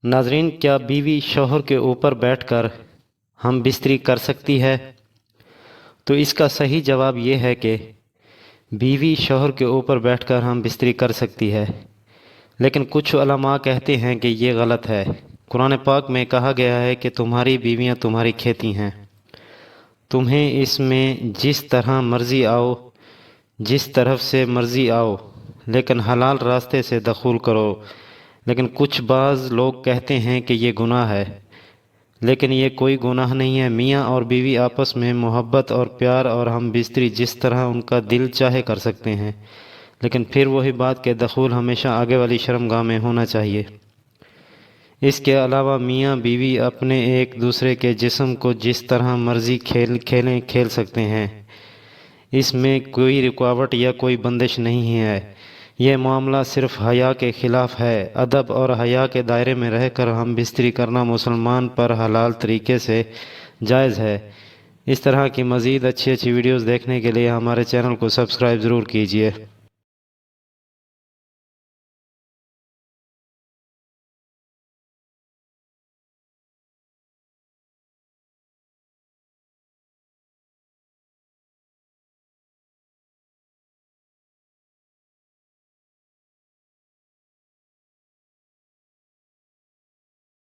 ناظرین، کیا بیوی شوہر کے اوپر بیٹھ کر ہم بستری کر سکتی ہے؟ تو اس کا صحیح جواب یہ ہے کہ بیوی شوہر کے اوپر بیٹھ کر ہم بستری کر سکتی ہے، لیکن کچھ علماء کہتے ہیں کہ یہ غلط ہے۔ قرآن پاک میں کہا گیا ہے کہ تمہاری بیویاں تمہاری کھیتی ہیں، تمہیں اس میں جس طرح مرضی آؤ، جس طرف سے مرضی آؤ، لیکن حلال راستے سے دخول کرو۔ لیکن کچھ بعض لوگ کہتے ہیں کہ یہ گناہ ہے، لیکن یہ کوئی گناہ نہیں ہے۔ میاں اور بیوی آپس میں محبت اور پیار اور ہم بستری جس طرح ان کا دل چاہے کر سکتے ہیں، لیکن پھر وہی بات کہ دخول ہمیشہ آگے والی شرمگاہ میں ہونا چاہیے۔ اس کے علاوہ میاں بیوی اپنے ایک دوسرے کے جسم کو جس طرح مرضی کھیل سکتے ہیں، اس میں کوئی رکاوٹ یا کوئی بندش نہیں ہے۔ یہ معاملہ صرف حیا کے خلاف ہے۔ ادب اور حیا کے دائرے میں رہ کر ہم بستری کرنا مسلمان پر حلال طریقے سے جائز ہے۔ اس طرح کی مزید اچھی ویڈیوز دیکھنے کے لیے ہمارے چینل کو سبسکرائب ضرور کیجیے۔